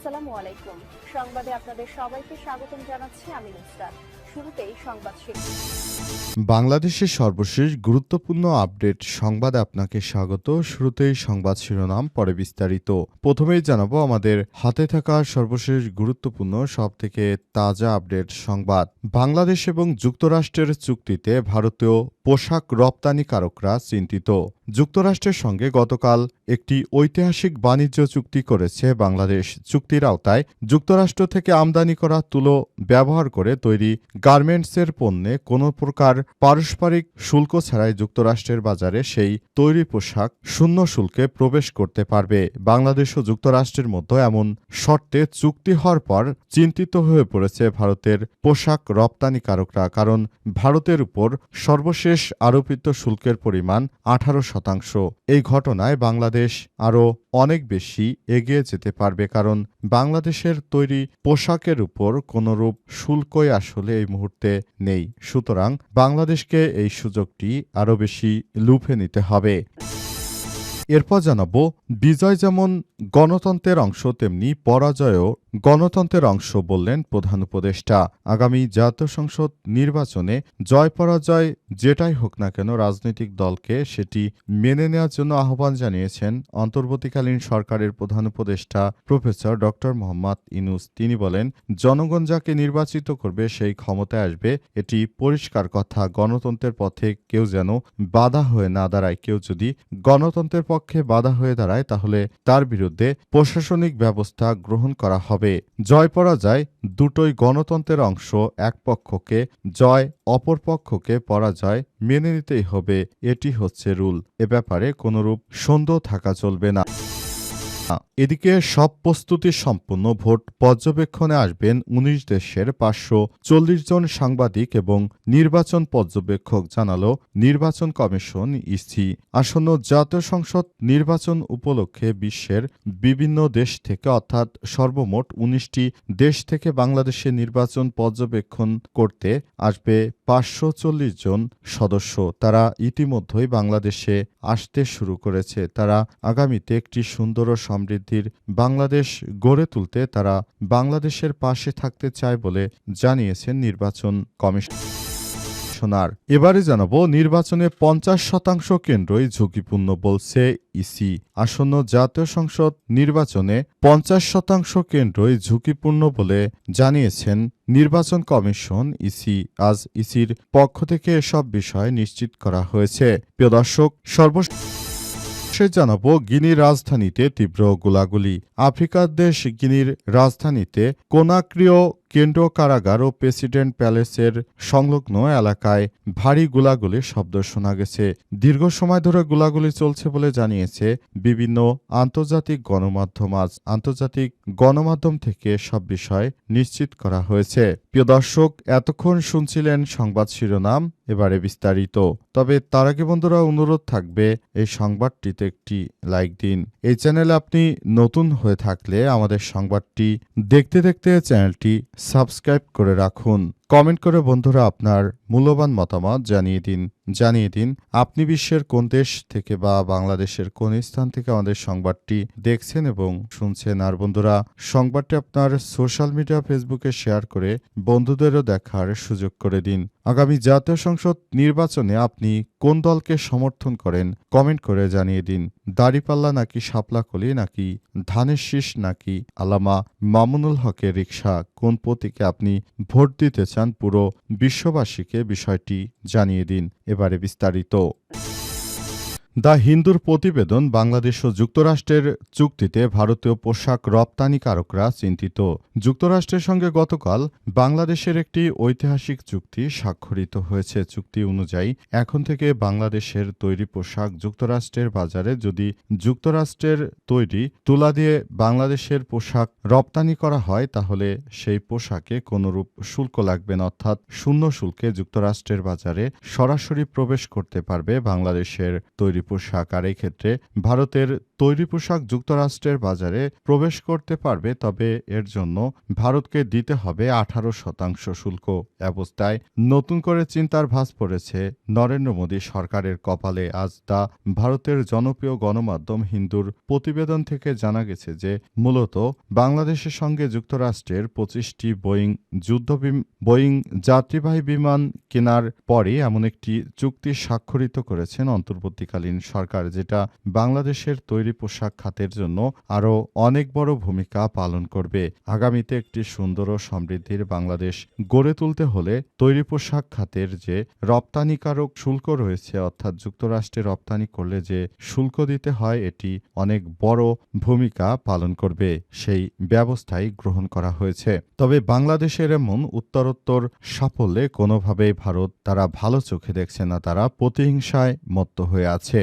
আসসালামু আলাইকুম। সংবাদে আপনাদের সবাইকে স্বাগতম জানাচ্ছি আমি নুসরাত। শুরুতেই সংবাদ শিরোনাম। বাংলাদেশের সর্বশেষ গুরুত্বপূর্ণ আপডেট সংবাদে আপনাকে স্বাগত। শুরুতেই সংবাদ শিরোনাম, পরে বিস্তারিত। প্রথমেই জানাবো আমাদের হাতে থাকা সর্বশেষ গুরুত্বপূর্ণ সবথেকে তাজা আপডেট সংবাদ। বাংলাদেশ এবং যুক্তরাষ্ট্রের চুক্তিতে ভারতীয় পোশাক রপ্তানিকারকরা চিন্তিত। যুক্তরাষ্ট্রের সঙ্গে গতকাল একটি ঐতিহাসিক বাণিজ্য চুক্তি করেছে বাংলাদেশ। চুক্তির আওতায় যুক্তরাষ্ট্র থেকে আমদানি করা তুলো ব্যবহার করে তৈরি গার্মেন্টসের পণ্যে কোনো প্রকার পারস্পরিক শুল্ক ছাড়াই যুক্তরাষ্ট্রের বাজারে সেই তৈরি পোশাক শূন্য শুল্কে প্রবেশ করতে পারবে। বাংলাদেশ ও যুক্তরাষ্ট্রের মধ্যে এমন শর্তে চুক্তি হওয়ার পর চিন্তিত হয়ে পড়েছে ভারতের পোশাক রপ্তানিকারকরা, কারণ ভারতের উপর সর্বশেষ আরোপিত শুল্কের পরিমাণ 18%। এই ঘটনায় বাংলাদেশ আরও অনেক বেশি এগিয়ে যেতে পারবে, কারণ বাংলাদেশের তৈরি পোশাকের উপর কোনরূপ শুল্কই আসলে এই মুহূর্তে নেই। সুতরাং বাংলাদেশকে এই সুযোগটি আরও বেশি লুফে নিতে হবে। এরপর জানাবো, বিজয় যেমন গণতন্ত্রের অংশ তেমনি পরাজয়ও গণতন্ত্রের অংশ বললেন প্রধান উপদেষ্টা। আগামী জাতীয় সংসদ নির্বাচনে জয় পরাজয় যেটাই হোক না কেন রাজনৈতিক দলকে সেটি মেনে নেওয়ার জন্য আহ্বান জানিয়েছেন অন্তর্বর্তীকালীন সরকারের প্রধান উপদেষ্টা প্রফেসর ড. মোহাম্মদ ইউনূস। তিনি বলেন, জনগণ যাকে নির্বাচিত করবে সেই ক্ষমতায় আসবে, এটি পরিষ্কার কথা। গণতন্ত্রের পথে কেউ যেন বাধা হয়ে না দাঁড়ায়। কেউ যদি গণতন্ত্রের পক্ষে বাধা হয়ে দাঁড়ায় তাহলে তার বিরুদ্ধে প্রশাসনিক ব্যবস্থা গ্রহণ করা হবে। জয় পরাজয় দুটোই গণতন্ত্রের অংশ। এক পক্ষকে জয়, অপর পক্ষকে পরাজয় মেনে নিতেই হবে, এটি হচ্ছে রুল। এ ব্যাপারে কোনরূপ সন্দেহ থাকা চলবে না। এদিকে সব প্রস্তুতি সম্পন্ন ভোট পর্যবেক্ষণে আসবেন ১৯ দেশের ৫৪০ জন সাংবাদিক এবং নির্বাচন পর্যবেক্ষক, জানালো নির্বাচন কমিশন ইসি। আসন্ন জাতীয় সংসদ নির্বাচন উপলক্ষে বিশ্বের বিভিন্ন দেশ থেকে অর্থাৎ সর্বমোট ১৯টি দেশ থেকে বাংলাদেশে নির্বাচন পর্যবেক্ষণ করতে আসবে ৫৪০ জন সদস্য। তারা ইতিমধ্যেই বাংলাদেশে আসতে শুরু করেছে। তারা আগামীতে একটি সুন্দর ও সমৃদ্ধির বাংলাদেশ গড়ে তুলতে তারা বাংলাদেশের পাশে থাকতে চায় বলে জানিয়েছেন নির্বাচন কমিশনার। এবারে জানাবো, নির্বাচনে ৫০% কেন্দ্রই ঝুঁকিপূর্ণ বলছে ইসি। আসন্ন জাতীয় সংসদ নির্বাচনে ৫০% কেন্দ্রই ঝুঁকিপূর্ণ বলে জানিয়েছেন নির্বাচন কমিশন ইসি। আজ ইসির পক্ষ থেকে এসব বিষয় নিশ্চিত করা হয়েছে। প্রিয় দর্শক, জানাবো, গিনির রাজধানীতে তীব্র গোলাগুলি। আফ্রিকার দেশ গিনির রাজধানীতে কোনাক্রিও কেন্দ্রীয় কারাগার ও প্রেসিডেন্ট প্যালেসের সংলগ্ন এলাকায় ভারী গোলাগুলির শব্দ শোনা গেছে। দীর্ঘ সময় ধরে গোলাগুলি চলছে বলে জানিয়েছে বিভিন্ন আন্তর্জাতিক গণমাধ্যম। আজ আন্তর্জাতিক গণমাধ্যম থেকে সব বিষয় নিশ্চিত করা হয়েছে। প্রিয় দর্শক, এতক্ষণ শুনছিলেন সংবাদ শিরোনাম, এবারে বিস্তারিত। তবে তার আগে বন্ধুরা অনুরোধ থাকবে, এই সংবাদটিতে একটি লাইক দিন। এই চ্যানেলে আপনি নতুন হয়ে থাকলে আমাদের সংবাদটি দেখতে দেখতে চ্যানেলটি সাবস্ক্রাইব করে রাখুন। কমেন্ট করে বন্ধুরা আপনার মূল্যবান মতামত জানিয়ে দিন আপনি বিশ্বের কোন দেশ থেকে বা বাংলাদেশের কোন স্থান থেকে আমাদের সংবাদটি দেখছেন এবং শুনছেন। আর বন্ধুরা, সংবাদটি আপনার সোশ্যাল মিডিয়া ফেসবুকে শেয়ার করে বন্ধুদেরও দেখার সুযোগ করে দিন। আগামী জাতীয় সংসদ নির্বাচনে আপনি কোন দলকে সমর্থন করেন কমেন্ট করে জানিয়ে দিন। দাড়িপাল্লা নাকি শাপলাকলি, নাকি ধানের শীষ, নাকি আল্লামা মামুনুল হকের রিকশা, কোন প্রতীকে আপনি ভোট দিতে চান পুরো বিশ্ববাসীকে বিষয়টি জানিয়ে দিন। এবারে বিস্তারিত। দ্য হিন্দুর প্রতিবেদন, বাংলাদেশ ও যুক্তরাষ্ট্রের চুক্তিতে ভারতীয় পোশাক রপ্তানিকারকরা চিন্তিত। যুক্তরাষ্ট্রের সঙ্গে গতকাল বাংলাদেশের একটি ঐতিহাসিক চুক্তি স্বাক্ষরিত হয়েছে। চুক্তি অনুযায়ী এখন থেকে বাংলাদেশের তৈরি পোশাক যুক্তরাষ্ট্রের বাজারে যদি যুক্তরাষ্ট্রের তৈরি তুলা দিয়ে বাংলাদেশের পোশাক রপ্তানি করা হয় তাহলে সেই পোশাকে কোনরূপ শুল্ক লাগবে না, অর্থাৎ শূন্য শুল্কে যুক্তরাষ্ট্রের বাজারে সরাসরি প্রবেশ করতে পারবে বাংলাদেশের তৈরি পোশাক, আর এই ক্ষেত্রে ভারতের তৈরি পোশাক যুক্তরাষ্ট্রের বাজারে প্রবেশ করতে পারবে, তবে এর জন্য ভারতকে দিতে হবে 18% শুল্ক। অবস্থায় নতুন করে চিন্তার ভাঁজ পড়েছে নরেন্দ্র মোদী সরকারের কপালে। আজ দা ভারতের জনপ্রিয় গণমাধ্যম হিন্দুর প্রতিবেদন থেকে জানা গেছে যে মূলত বাংলাদেশের সঙ্গে যুক্তরাষ্ট্রের 25টি বোয়িং যাত্রীবাহী বিমান কেনার পরে এমন একটি চুক্তি স্বাক্ষরিত করেছেন অন্তর্বর্তীকালীন সরকার, যেটা বাংলাদেশের তৈরি পোশাক খাতের জন্য আরও অনেক বড় ভূমিকা পালন করবে। আগামীতে একটি সুন্দর ও সমৃদ্ধির বাংলাদেশ গড়ে তুলতে হলে তৈরি পোশাক খাতের যে রপ্তানিকারক শুল্ক রয়েছে, অর্থাৎ যুক্তরাষ্ট্রে রপ্তানি করলে যে শুল্ক দিতে হয়, এটি অনেক বড় ভূমিকা পালন করবে। সেই ব্যবস্থাই গ্রহণ করা হয়েছে। তবে বাংলাদেশের এমন উত্তরোত্তর সাফল্যে কোনোভাবেই ভারত তারা ভালো চোখে দেখছে না, তারা প্রতিহিংসায় মত্ত হয়ে আছে।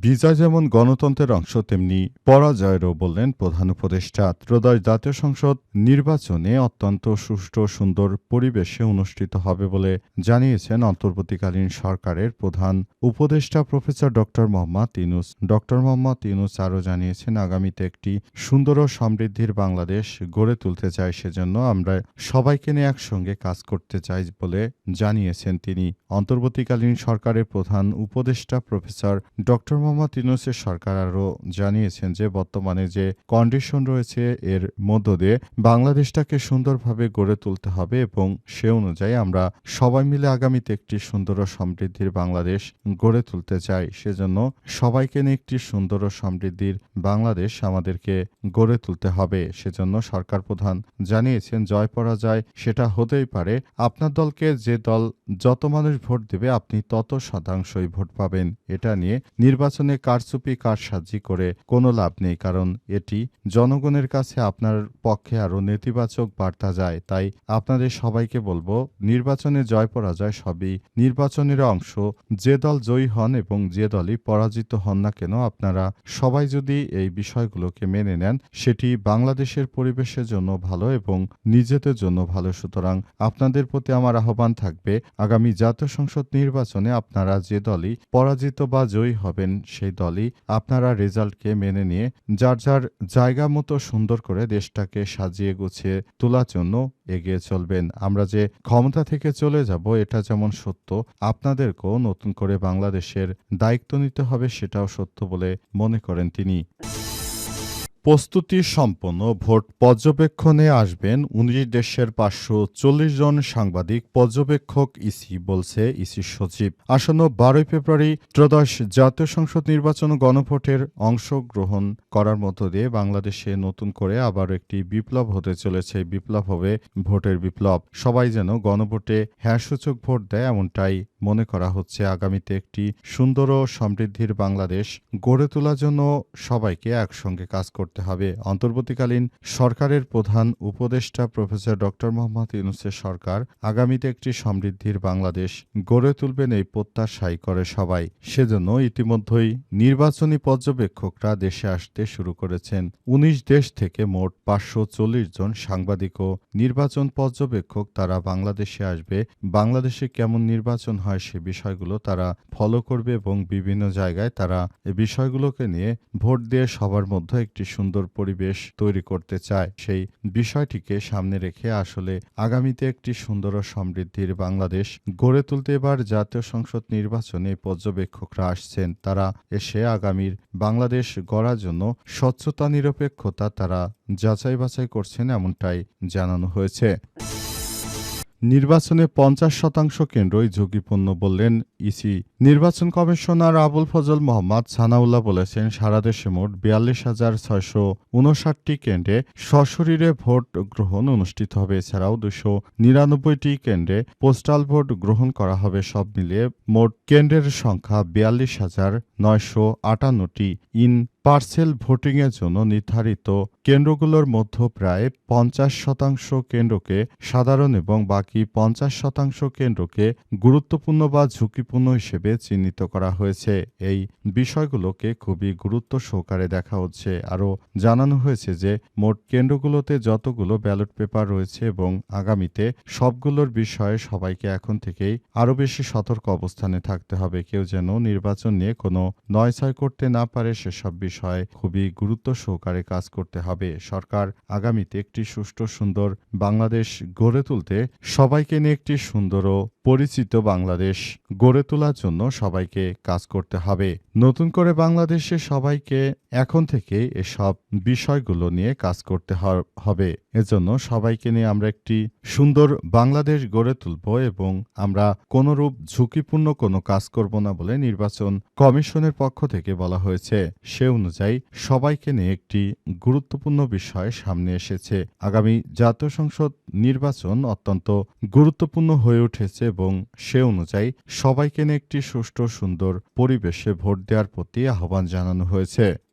বিজয় যেমন গণতন্ত্রের অংশ, তেমনি পরাজয়েরও, বললেন প্রধান উপদেষ্টা। ত্রয়োদশ জাতীয় সংসদ নির্বাচনে অত্যন্ত সুষ্ঠু সুন্দর পরিবেশে অনুষ্ঠিত হবে বলে জানিয়েছেন অন্তর্বর্তীকালীন সরকারের প্রধান উপদেষ্টা professor doctor Mohammad Yunus. Doctor Mohammad Yunus আরও জানিয়েছেন, আগামীতে একটি সুন্দর ও সমৃদ্ধির বাংলাদেশ গড়ে তুলতে চাই, সেজন্য আমরা সবাইকে নিয়ে একসঙ্গে কাজ করতে চাই বলে জানিয়েছেন তিনি। অন্তর্বর্তীকালীন সরকারের প্রধান উপদেষ্টা প্রফেসর ডক্টর মোহাম্মদ ইউনূসের সরকার আরও জানিয়েছেন যে বর্তমানে যে কন্ডিশন রয়েছে এর মধ্য দিয়ে বাংলাদেশটাকে সুন্দরভাবে গড়ে তুলতে হবে এবং সে অনুযায়ী আমরা সবাই মিলে আগামীতে একটি সুন্দর ও সমৃদ্ধির বাংলাদেশ গড়ে তুলতে চাই। সেজন্য সবাইকে নিয়ে একটি সুন্দর ও সমৃদ্ধির বাংলাদেশ আমাদেরকে গড়ে তুলতে হবে। সেজন্য সরকার প্রধান জানিয়েছেন, জয় পরাজয় সেটা হতেই পারে, আপনার দলকে যে দল যত মানুষ ভোট দেবে আপনি তত শতাংশই ভোট পাবেন। এটা নিয়ে নির্বাচনে কারচুপি কারসাজি করে কোনো লাভ নেই, কারণ এটি জনগণের কাছে আপনার পক্ষে আরও নেতিবাচক বার্তা যায়। তাই আপনাদের সবাইকে বলবো, নির্বাচনে জয় পরাজয় সবই নির্বাচনের অংশ। যে দল জয়ী হন এবং যে দলই পরাজিত হন না কেন, আপনারা সবাই যদি এই বিষয়গুলোকে মেনে নেন, সেটি বাংলাদেশের পরিবেশের জন্য ভালো এবং নিজেদের জন্য ভালো। সুতরাং আপনাদের প্রতি আমার আহ্বান থাকবে, আগামী জাতীয় সংসদ নির্বাচনে আপনারা যে দলই পরাজিত বা জয়ী হবেন, সেই দলই আপনারা রেজাল্টকে মেনে নিয়ে যার যার জায়গা মতো সুন্দর করে দেশটাকে সাজিয়ে গুছিয়ে তোলার জন্য এগিয়ে চলবেন। আমরা যে ক্ষমতা থেকে চলে যাব এটা যেমন সত্য, আপনাদেরকেও নতুন করে বাংলাদেশের দায়িত্ব নিতে হবে, সেটাও সত্য বলে মনে করেন তিনি। প্রস্তুতি সম্পন্ন ভোট পর্যবেক্ষণে আসবেন 19 দেশের 540 জন সাংবাদিক পর্যবেক্ষক, ইসি বলছে ইসি সচিব। আসন্ন 12 ফেব্রুয়ারি ত্রয়োদশ জাতীয় সংসদ নির্বাচন গণভোটের অংশগ্রহণ করার মধ্য দিয়ে বাংলাদেশে নতুন করে আবার একটি বিপ্লব হতে চলেছে। বিপ্লব হবে ভোটের বিপ্লব। সবাই যেন গণভোটে হ্যাঁ সূচক ভোট দেয়, এমনটাই মনে করা হচ্ছে। আগামীতে একটি সুন্দর ও সমৃদ্ধির বাংলাদেশ গড়ে তোলার জন্য সবাইকে একসঙ্গে কাজ করতে হবে। অন্তর্বর্তীকালীন সরকারের প্রধান উপদেষ্টা প্রফেসর ডক্টর মোহাম্মদ ইউনূসের সরকার আগামীতে একটি সমৃদ্ধির বাংলাদেশ গড়ে তুলবেন, এই প্রত্যাশাই করে সবাই। সেজন্য ইতিমধ্যেই নির্বাচনী পর্যবেক্ষকরা দেশে আসতে শুরু করেছেন। 19 দেশ থেকে মোট 540 জন সাংবাদিক ও নির্বাচন পর্যবেক্ষক তারা বাংলাদেশে আসবে। বাংলাদেশে কেমন নির্বাচন হয় সে বিষয়গুলো তারা ফলো করবে এবং বিভিন্ন জায়গায় তারা এই বিষয়গুলোকে নিয়ে ভোট দিয়ে সবার মধ্যে একটি সুন্দর পরিবেশ তৈরি করতে চায়। সেই বিষয়টিকে সামনে রেখে আসলে আগামীতে একটি সুন্দর ও সমৃদ্ধির বাংলাদেশ গড়ে তুলতে এবার জাতীয় সংসদ নির্বাচনে পর্যবেক্ষকরা আসছেন। তারা এসে আগামীর বাংলাদেশ গড়ার জন্য স্বচ্ছতা নিরপেক্ষতা তারা যাচাই বাছাই করছেন, এমনটাই জানানো হয়েছে। নির্বাচনে 50% কেন্দ্রই ঝুঁকিপূর্ণ, বললেন ইসি। নির্বাচন কমিশনার আবুল ফজল মোহাম্মদ সানাউল্লাহ বলেছেন, সারা দেশে মোট 42,659টি কেন্দ্রে সশরীরে ভোট গ্রহণ অনুষ্ঠিত হবে। এছাড়াও 299টি কেন্দ্রে পোস্টাল ভোট গ্রহণ করা হবে। সব মিলিয়ে মোট কেন্দ্রের সংখ্যা 958টি ইন পার্সেল ভোটিংয়ের জন্য নির্ধারিত কেন্দ্রগুলোর মধ্যে প্রায় 50% কেন্দ্রকে সাধারণ এবং বাকি 50% কেন্দ্রকে গুরুত্বপূর্ণ বা ঝুঁকিপূর্ণ হিসেবে চিহ্নিত করা হয়েছে। এই বিষয়গুলোকে খুবই গুরুত্ব সহকারে দেখা হচ্ছে। আরও জানানো হয়েছে যে মোট কেন্দ্রগুলোতে যতগুলো ব্যালট পেপার রয়েছে এবং আগামীতে সবগুলোর বিষয়ে সবাইকে এখন থেকেই আরও বেশি সতর্ক অবস্থানে থাকতে হবে। কেউ যেন নির্বাচন নিয়ে কোনো নয়ছয় করতে না পারে সেসব বিষয়ে খুবই গুরুত্ব সহকারে কাজ করতে হবে। সরকার আগামীতে একটি সুষ্ঠু সুন্দর বাংলাদেশ গড়ে তুলতে সবাইকে নিয়ে একটি সুন্দর ও পরিচিত বাংলাদেশ গড়ে তোলার জন্য সবাইকে কাজ করতে হবে। নতুন করে বাংলাদেশে সবাইকে এখন থেকে এসব বিষয়গুলো নিয়ে কাজ করতে হবে। এজন্য সবাইকে নিয়ে আমরা একটি সুন্দর বাংলাদেশ গড়ে তুলব এবং আমরা কোনরূপ ঝুঁকিপূর্ণ কোনো কাজ করব না বলে নির্বাচন কমিশনের পক্ষ থেকে বলা হয়েছে। সে অনুযায়ী সবাইকে নিয়ে একটি গুরুত্বপূর্ণ বিষয় সামনে এসেছে। আগামী জাতীয় সংসদ নির্বাচন অত্যন্ত গুরুত্বপূর্ণ হয়ে উঠেছে এবং সে অনুযায়ী সবাইকে নিয়ে একটি সুষ্ঠু সুন্দর পরিবেশে ভোট দেওয়ার প্রতি আহ্বান জানানো হয়েছে।